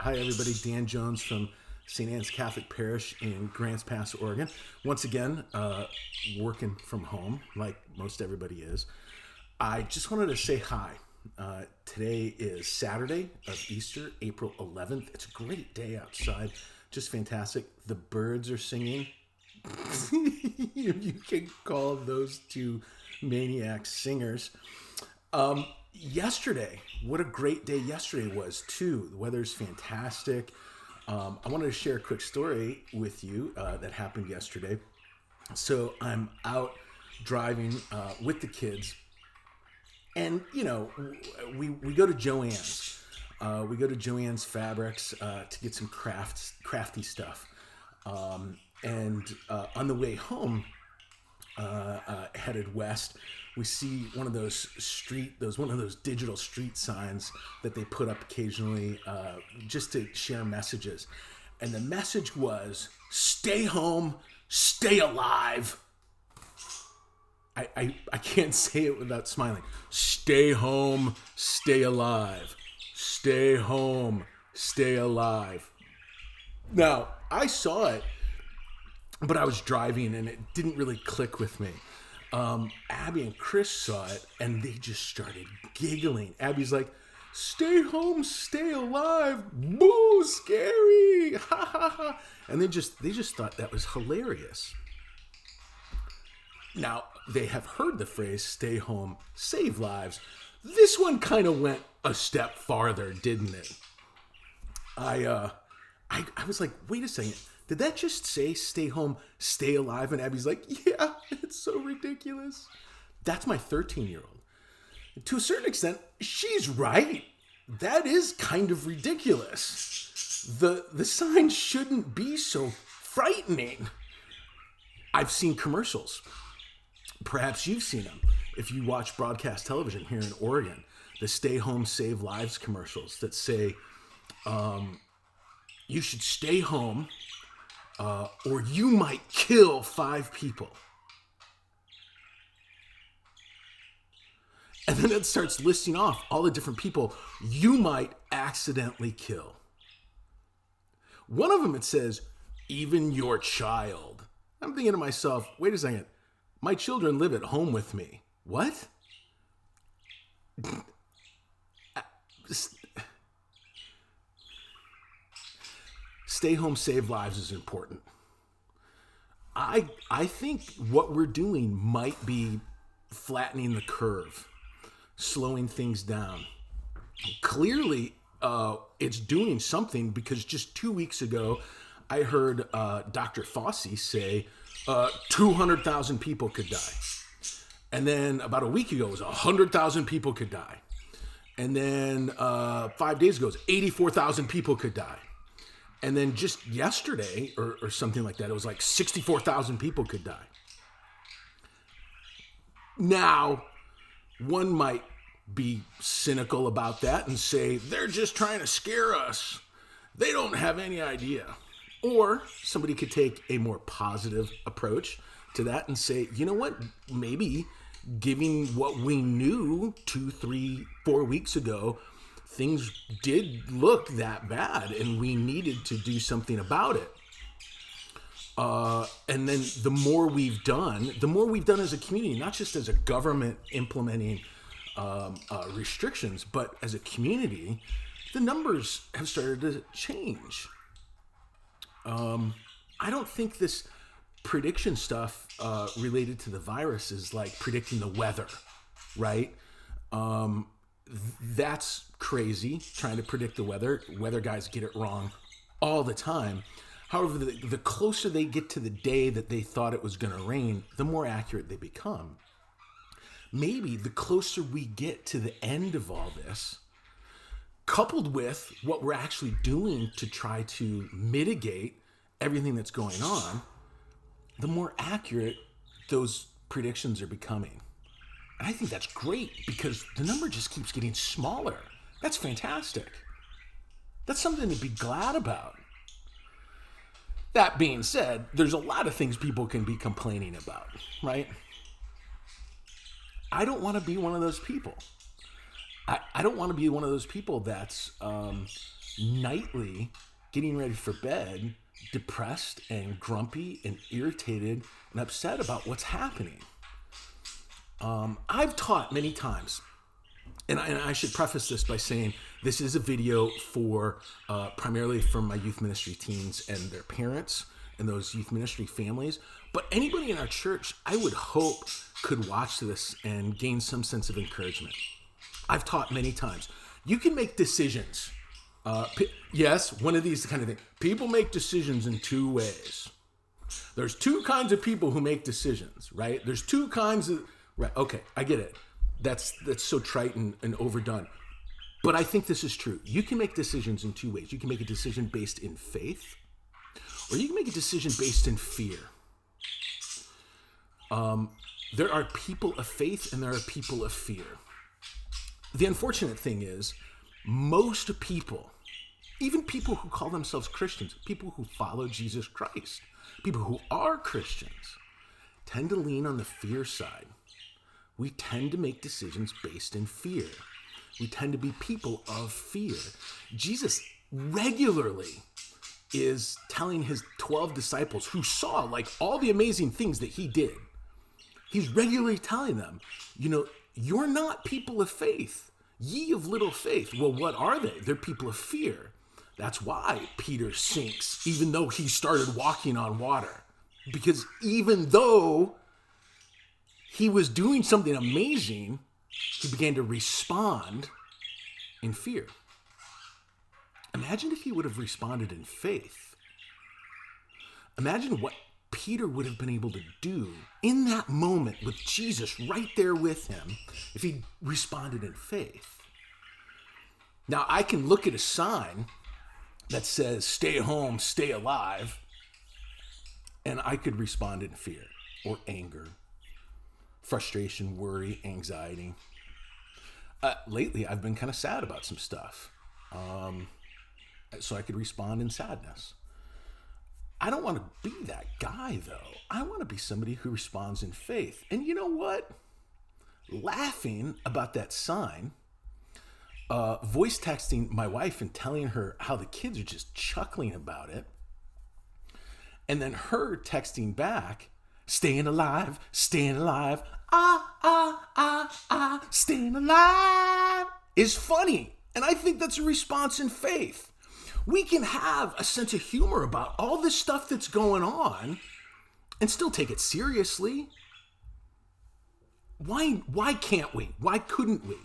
Hi, everybody. Dan Jones from St. Anne's Catholic Parish in Grants Pass, Oregon. Once again, working from home, like most everybody is. I just wanted to say hi. Today is Saturday of Easter, April 11th. It's a great day outside. Just fantastic. The birds are singing. You can call those two maniacs singers. Yesterday, what a great day yesterday was too. The weather's fantastic. I wanted to share a quick story with you that happened yesterday. So I'm out driving with the kids, and you know, we go to Joann's. We go to Joann's Fabrics to get some crafty stuff. And on the way home, headed west, we see one of those digital street signs that they put up occasionally just to share messages. And the message was, "Stay home, stay alive." I can't say it without smiling. Stay home, stay alive. Stay home, stay alive. Now, I saw it, but I was driving and it didn't really click with me. Abby and Chris saw it and they just started giggling. Abby's like, "Stay home, stay alive. Boo, scary. Ha ha ha." And they just thought that was hilarious. Now, they have heard the phrase "stay home, save lives." This one kind of went a step farther, didn't it? I was like, wait a second. Did that just say "stay home, stay alive"? And Abby's like, "Yeah, it's so ridiculous." That's my 13-year-old. To a certain extent, she's right. That is kind of ridiculous. The sign shouldn't be so frightening. I've seen commercials. Perhaps you've seen them. If you watch broadcast television here in Oregon, the "Stay Home, Save Lives" commercials that say, you should stay home, or you might kill 5 people. And then it starts listing off all the different people you might accidentally kill. One of them, it says, "even your child." I'm thinking to myself, wait a second, my children live at home with me. What? Stay home, save lives is important. I think what we're doing might be flattening the curve, slowing things down. Clearly, it's doing something, because just 2 weeks ago, I heard Dr. Fauci say 200,000 people could die. And then about a week ago, it was 100,000 people could die. And then 5 days ago, it was 84,000 people could die. And then just yesterday, or something like that, it was like 64,000 people could die. Now, one might be cynical about that and say, they're just trying to scare us. They don't have any idea. Or somebody could take a more positive approach to that and say, you know what, maybe given what we knew 2, 3, 4 weeks ago, things did look that bad and we needed to do something about it. And then the more we've done as a community, not just as a government implementing restrictions, but as a community, the numbers have started to change. I don't think this prediction stuff related to the virus is like predicting the weather, right? That's crazy, trying to predict the weather. Weather guys get it wrong all the time. However, the closer they get to the day that they thought it was going to rain, the more accurate they become. Maybe the closer we get to the end of all this, coupled with what we're actually doing to try to mitigate everything that's going on, the more accurate those predictions are becoming. And I think that's great, because the number just keeps getting smaller. That's fantastic. That's something to be glad about. That being said, there's a lot of things people can be complaining about, right? I don't want to be one of those people. I don't want to be one of those people that's nightly getting ready for bed, depressed and grumpy and irritated and upset about what's happening. I've taught many times, and I should preface this by saying this is a video for primarily from my youth ministry teens and their parents and those youth ministry families. But anybody in our church, I would hope, could watch this and gain some sense of encouragement. I've taught many times. You can make decisions. Yes, one of these kind of things. People make decisions in two ways. There's two kinds of people who make decisions, right? There's two kinds of... Right, okay, I get it. That's so trite and overdone. But I think this is true. You can make decisions in two ways. You can make a decision based in faith, or you can make a decision based in fear. There are people of faith and there are people of fear. The unfortunate thing is, most people, even people who call themselves Christians, people who follow Jesus Christ, people who are Christians, tend to lean on the fear side. We tend to make decisions based in fear. We tend to be people of fear. Jesus regularly is telling his 12 disciples who saw like all the amazing things that he did. He's regularly telling them, you're not people of faith. Ye of little faith. Well, what are they? They're people of fear. That's why Peter sinks, even though he started walking on water. Because even though he was doing something amazing, he began to respond in fear. Imagine if he would have responded in faith. Imagine what Peter would have been able to do in that moment with Jesus right there with him if he responded in faith. Now, I can look at a sign that says, stay home, stay alive, and I could respond in fear or anger, frustration, worry, anxiety. Lately, I've been kind of sad about some stuff, so I could respond in sadness. I don't want to be that guy, though. I want to be somebody who responds in faith. And you know what? Laughing about that sign, voice texting my wife and telling her how the kids are just chuckling about it, and then her texting back, staying alive, staying alive, staying alive, is funny. And I think that's a response in faith. We can have a sense of humor about all this stuff that's going on and still take it seriously. Why can't we? Why couldn't we?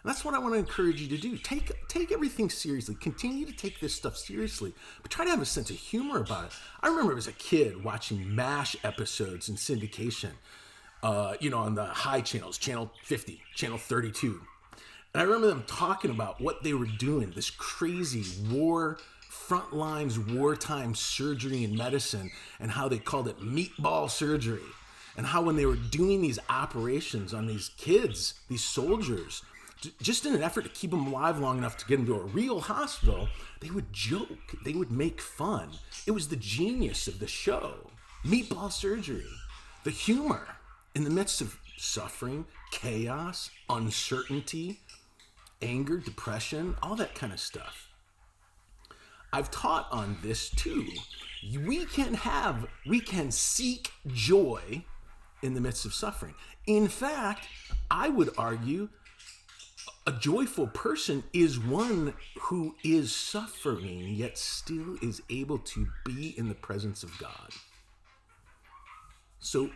And that's what I want to encourage you to do. Take everything seriously. Continue to take this stuff seriously, but try to have a sense of humor about it. I remember as a kid watching MASH episodes in syndication, on the high channels, channel 50, channel 32. And I remember them talking about what they were doing, this crazy front lines wartime surgery and medicine, and how they called it meatball surgery. And how when they were doing these operations on these kids, these soldiers, just in an effort to keep them alive long enough to get them to a real hospital, they would joke, they would make fun. It was the genius of the show. Meatball surgery, the humor in the midst of suffering, chaos, uncertainty, anger, depression, all that kind of stuff. I've taught on this too. We can seek joy in the midst of suffering. In fact, I would argue a joyful person is one who is suffering, yet still is able to be in the presence of God. So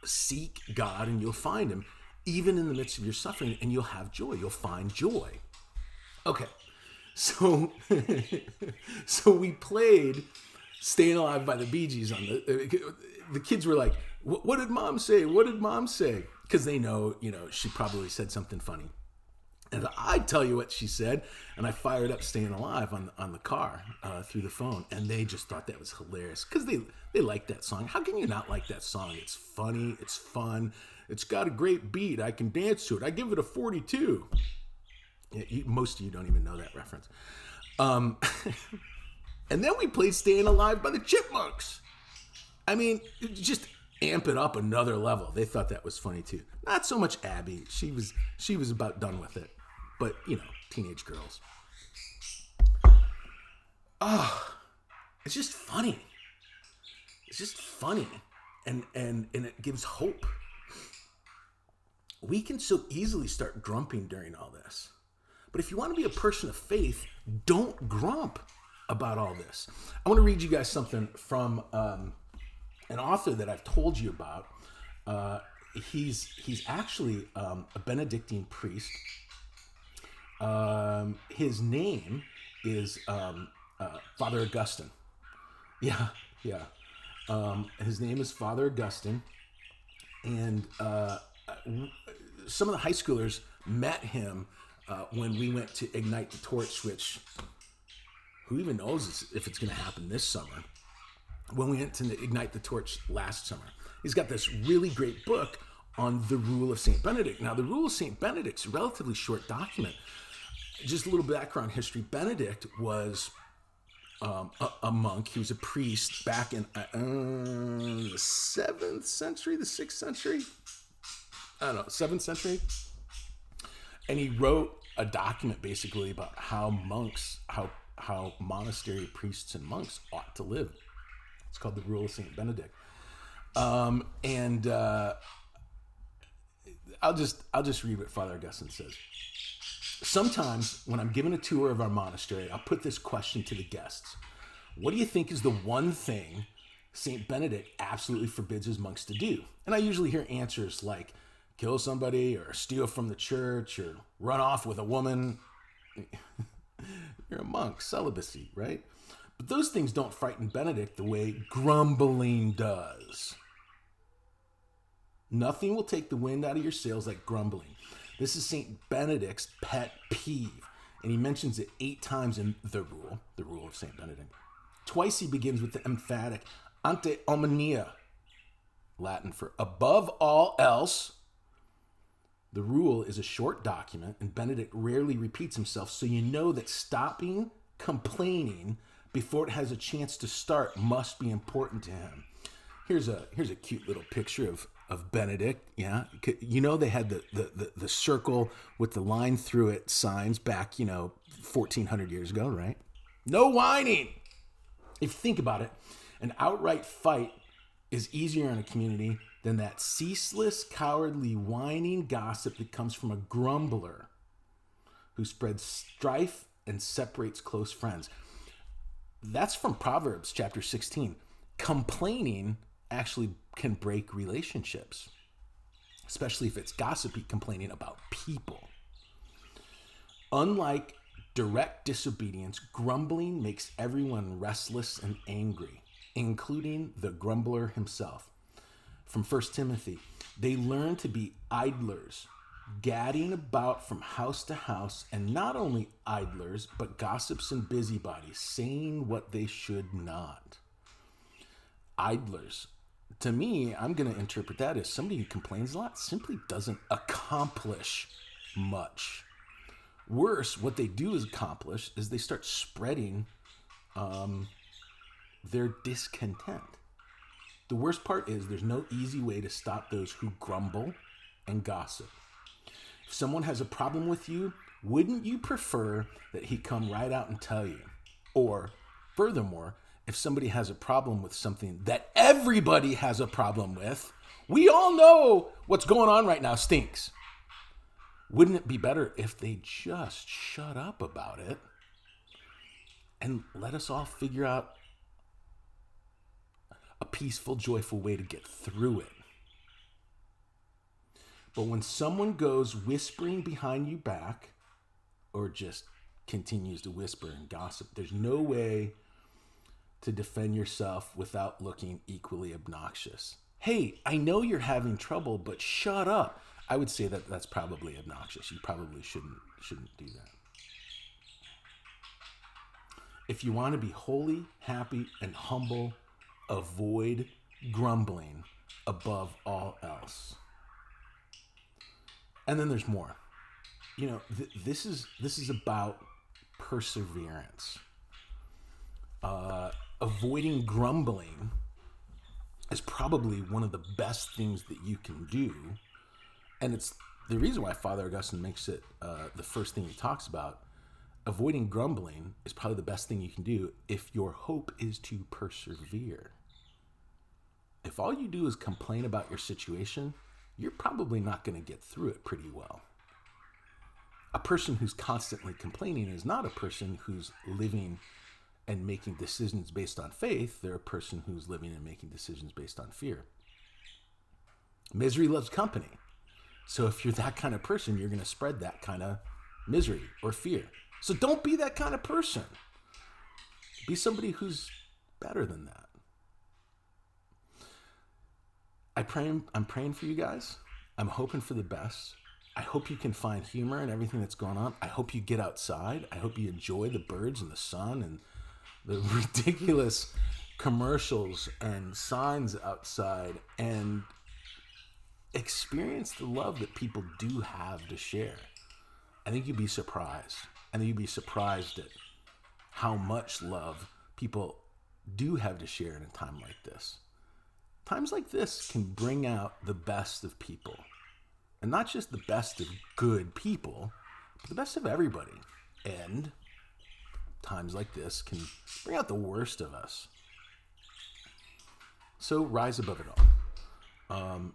seek God and you'll find him, even in the midst of your suffering, and you'll have joy. You'll find joy. Okay, so we played Staying Alive by the BeeGees on the kids were like, what did mom say? What did mom say? Because they know, she probably said something funny. And I tell you what she said, and I fired up Staying Alive on the car through the phone, and they just thought that was hilarious because they like that song. How can you not like that song? It's funny, it's fun, it's got a great beat. I can dance to it. I give it a 42. Yeah, most of you don't even know that reference. And then we played Staying Alive by the Chipmunks. I mean, just amp it up another level. They thought that was funny too. Not so much Abby. She was about done with it. But, teenage girls. Oh, it's just funny. It's just funny. And it gives hope. We can so easily start grumping during all this. But if you want to be a person of faith, don't grump about all this. I want to read you guys something from an author that I've told you about. He's actually a Benedictine priest. His name is Father Augustine. Yeah. His name is Father Augustine, and some of the high schoolers met him when we went to Ignite the Torch, which who even knows if it's going to happen this summer. When we went to Ignite the Torch last summer, he's got this really great book on the Rule of St. Benedict. Now, the Rule of St. Benedict's a relatively short document. Just a little background history. Benedict was a monk. He was a priest back in the 7th century, the 6th century. I don't know, 7th century. And he wrote a document basically about how monks, how monastery priests and monks ought to live. It's called the Rule of St. Benedict. I'll just read what Father Augustine says. Sometimes when I'm given a tour of our monastery, I'll put this question to the guests. What do you think is the one thing St. Benedict absolutely forbids his monks to do? And I usually hear answers like kill somebody or steal from the church or run off with a woman. You're a monk, celibacy, right? But those things don't frighten Benedict the way grumbling does. Nothing will take the wind out of your sails like grumbling. This is St. Benedict's pet peeve, and he mentions it 8 times in the Rule of St. Benedict. Twice he begins with the emphatic ante omnia, Latin for above all else. The rule is a short document, and Benedict rarely repeats himself, so you know that stopping complaining before it has a chance to start must be important to him. Here's a cute little picture of Benedict. Yeah, they had the circle with the line through it signs back 1400 years ago, right? No whining. If you think about it, an outright fight is easier in a community than that ceaseless, cowardly, whining gossip that comes from a grumbler who spreads strife and separates close friends. That's from Proverbs chapter 16. Complaining actually can break relationships, especially if it's gossipy complaining about people. Unlike direct disobedience, grumbling makes everyone restless and angry, including the grumbler himself. From 1 Timothy, they learn to be idlers, gadding about from house to house, and not only idlers, but gossips and busybodies, saying what they should not. Idlers. To me, I'm going to interpret that as somebody who complains a lot simply doesn't accomplish much. Worse, what they do is accomplish is they start spreading their discontent. The worst part is there's no easy way to stop those who grumble and gossip. If someone has a problem with you, wouldn't you prefer that he come right out and tell you? Or, furthermore, if somebody has a problem with something that everybody has a problem with, we all know what's going on right now stinks. Wouldn't it be better if they just shut up about it and let us all figure out a peaceful, joyful way to get through it? But when someone goes whispering behind your back or just continues to whisper and gossip, there's no way to defend yourself without looking equally obnoxious. Hey, I know you're having trouble, but shut up. I would say that that's probably obnoxious. You probably shouldn't do that. If you want to be holy, happy, and humble, avoid grumbling above all else. And then there's more. This is about perseverance. Avoiding grumbling is probably one of the best things that you can do. And it's the reason why Father Augustine makes it the first thing he talks about. Avoiding grumbling is probably the best thing you can do if your hope is to persevere. If all you do is complain about your situation, you're probably not going to get through it pretty well. A person who's constantly complaining is not a person who's living and making decisions based on faith. They're a person who's living and making decisions based on fear. Misery loves company. So if you're that kind of person, you're going to spread that kind of misery or fear. So don't be that kind of person. Be somebody who's better than that. I'm praying for you guys. I'm hoping for the best. I hope you can find humor in everything that's going on. I hope you get outside. I hope you enjoy the birds and the sun and the ridiculous commercials and signs outside, and experience the love that people do have to share. I think you'd be surprised. I think you'd be surprised at how much love people do have to share in a time like this. Times like this can bring out the best of people. And not just the best of good people, but the best of everybody. And times like this can bring out the worst of us. So rise above it all.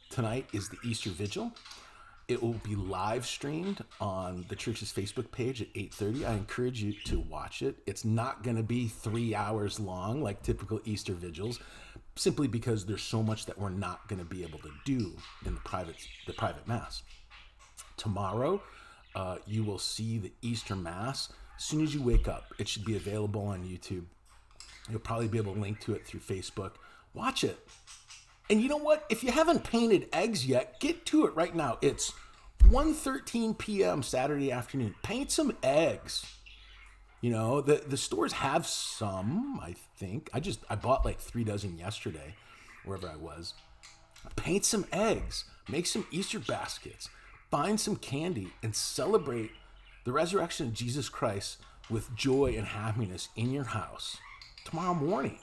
Tonight is the Easter Vigil. It will be live streamed on the church's Facebook page at 8:30. I encourage you to watch it. It's not going to be 3 hours long like typical Easter vigils, simply because there's so much that we're not going to be able to do in the private Mass. Tomorrow, you will see the Easter Mass as soon as you wake up. It should be available on YouTube. You'll probably be able to link to it through Facebook. Watch it. And you know what? If you haven't painted eggs yet, get to it right now. It's 1:13 p.m. Saturday afternoon. Paint some eggs. You know, the stores have some, I think. I bought like 3 dozen yesterday, wherever I was. Paint some eggs. Make some Easter baskets. Find some candy and celebrate the resurrection of Jesus Christ with joy and happiness in your house tomorrow morning.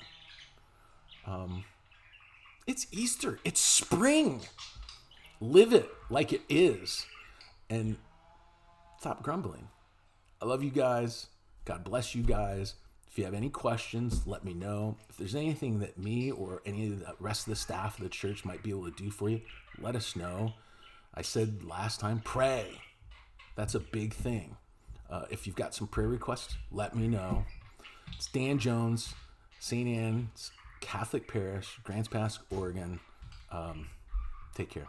It's Easter. It's spring. Live it like it is. And stop grumbling. I love you guys. God bless you guys. If you have any questions, let me know. If there's anything that me or any of the rest of the staff of the church might be able to do for you, let us know. I said last time, pray. That's a big thing. If you've got some prayer requests, let me know. It's Dan Jones, St. Anne's Catholic Parish, Grants Pass, Oregon. Take care.